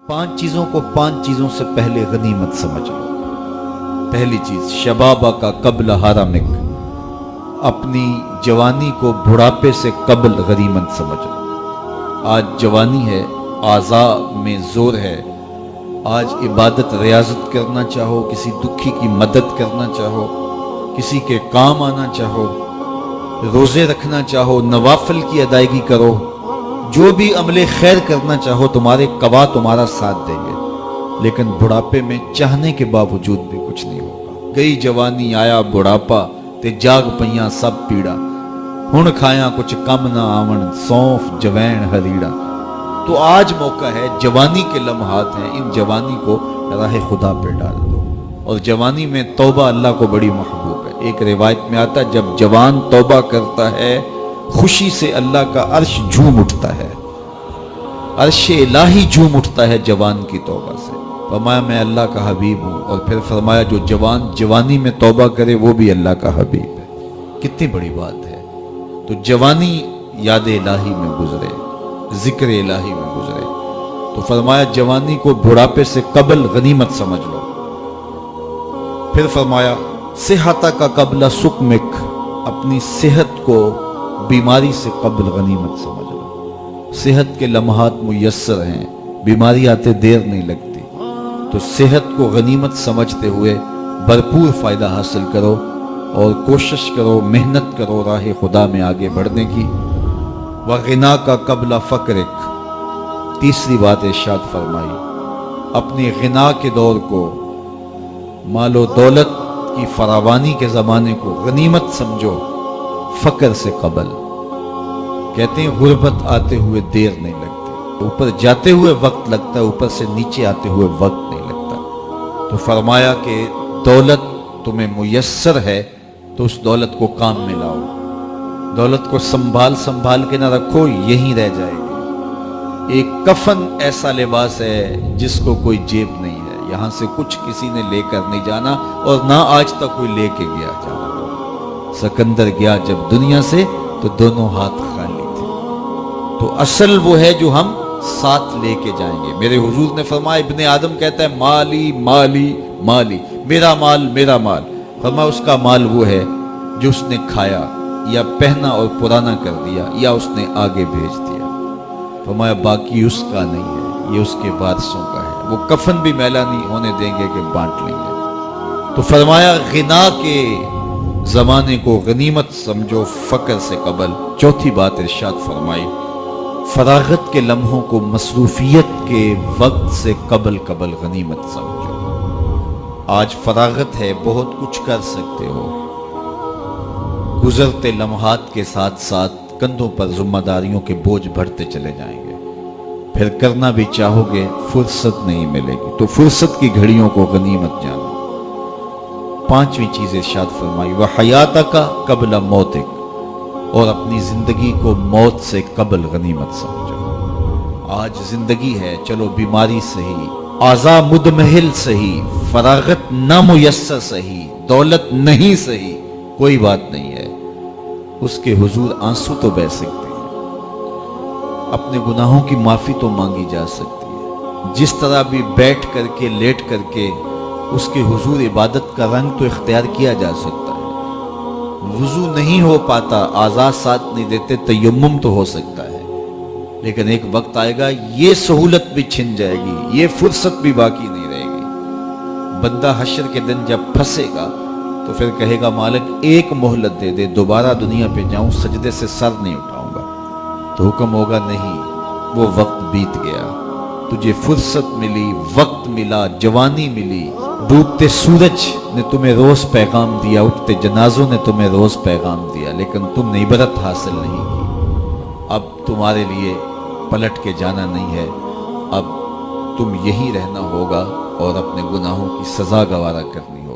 5 चीजों को 5 चीजों से पहले गनीमत समझ लो। पहली चीज शबाबा का कब्ल हारामिक, अपनी जवानी को बुढ़ापे से कब्ल गनीमत समझ लो। आज जवानी है, आज़ा में जोर है, आज इबादत रियाजत करना चाहो, किसी दुखी की मदद करना चाहो, किसी के काम आना चाहो, रोजे रखना चाहो, नवाफिल की अदायगी करो, जो भी अमले खैर करना चाहो, तुम्हारे कवा तुम्हारा साथ देंगे। लेकिन बुढ़ापे में चाहने के बावजूद भी कुछ नहीं होगा। गई जवानी आया बुढ़ापा, ते जाग पइयां सब पीड़ा, हुण खाया कुछ कम ना आवण, सौंफ जवैन हरीड़ा। तो आज मौका है, जवानी के लम्हात हैं, इन जवानी को राह खुदा पे डाल दो। और जवानी में तौबा अल्लाह को बड़ी महबूब है। एक रिवायत में आता है, जब जवान तौबा करता है, खुशी से अल्लाह का अर्श झूम उठता है, अर्श इलाही झूम उठता है जवान की तौबा से। फरमाया मैं अल्लाह का हबीब हूँ, और फिर फरमाया जो जवान जवानी में तौबा करे वो भी अल्लाह का हबीब है। कितनी बड़ी बात है। तो जवानी याद इलाही में गुजरे, जिक्र इलाही में गुजरे। तो फरमाया जवानी को बुढ़ापे से कब्ल गनीमत समझ लो। फिर फरमाया सेहता का कब्ला सुकमिक, अपनी सेहत को बीमारी से कब्ल गनीमत समझ लो। सेहत के लम्हात मुयस्सर हैं, बीमारी आते देर नहीं लगती। तो सेहत को गनीमत समझते हुए भरपूर फायदा हासिल करो और कोशिश करो, मेहनत करो राह खुदा में आगे बढ़ने की। व गिना का कब्ला फकरिक, तीसरी बात इरशाद फरमाई, अपनी गिना के दौर को, मालो दौलत की फरावानी के ज़माने को गनीमत समझो, फ़क्र से कबल। कहते हैं गुर्बत आते हुए देर नहीं लगती, ऊपर जाते हुए वक्त लगता है, ऊपर से नीचे आते हुए वक्त नहीं लगता। तो फरमाया कि दौलत तुम्हें मुयस्सर है तो उस दौलत को काम में लाओ। दौलत को संभाल संभाल के ना रखो, यहीं रह जाएगी। एक कफन ऐसा लिबास है जिसको कोई जेब नहीं है, यहां से कुछ किसी ने लेकर नहीं जाना, और ना आज तक कोई लेके गया। सिकंदर गया जब दुनिया से तो दोनों हाथ खाली थे। तो असल वो है जो हम साथ लेके जाएंगे। मेरे हुजूर ने फरमाया, इब्ने आदम कहता है माली माली माली, मेरा माल मेरा माल। फरमाया उसका माल वो है जो उसने खाया या पहना और पुराना कर दिया या उसने आगे भेज दिया। फरमाया बाकी उसका नहीं है, ये उसके वारिसों का है। वो कफन भी मैला नहीं होने देंगे कि बांट लेंगे। तो फरमाया गिना के जमाने को गनीमत समझो, फकर से कबल। चौथी बात इरशाद फरमाई, फरागत के लम्हों को मसरूफियत के वक्त से कबल कबल गनीमत समझो। आज फरागत है, बहुत कुछ कर सकते हो, गुजरते लम्हात के साथ साथ कंधों पर जिम्मेदारियों के बोझ बढ़ते चले जाएंगे। फिर करना भी चाहोगे, फुर्सत नहीं मिलेगी। तो फुर्सत की घड़ियों को गनीमत जानो। पांचवी चीज इरशाद फरमाई, वह हयात का कबल मौतिक, और अपनी जिंदगी को मौत से कबल गनीमत समझो। आज जिंदगी है, चलो बीमारी सही, आज़ा मुदमहिल सही, फरागत नामुयस्सर सही, दौलत नहीं सही, कोई बात नहीं है। उसके हुजूर आंसू तो बह सकते हैं, अपने गुनाहों की माफी तो मांगी जा सकती है। जिस तरह भी बैठ करके लेट करके उसके हुजूर इबादत का रंग तो इख्तियार किया जा सकता है। वुजू नहीं हो पाता, आज़ाद साथ नहीं देते, तयम्मुम तो हो सकता है। लेकिन एक वक्त आएगा ये सहूलत भी छिन जाएगी, ये फुर्सत भी बाकी नहीं रहेगी। बंदा हश्र के दिन जब फंसेगा तो फिर कहेगा मालिक एक मोहलत दे दे, दोबारा दुनिया पे जाऊं, सजदे से सर नहीं उठाऊंगा। तो हुक्म होगा नहीं, वो वक्त बीत गया, तुझे फुर्सत मिली, वक्त मिला, जवानी मिली। डूबते सूरज ने तुम्हें रोज पैगाम दिया, उठते जनाजों ने तुम्हें रोज पैगाम दिया, लेकिन तुमने इबरत हासिल नहीं की। अब तुम्हारे लिए पलट के जाना नहीं है, अब तुम यहीं रहना होगा और अपने गुनाहों की सजा गवारा करनी है।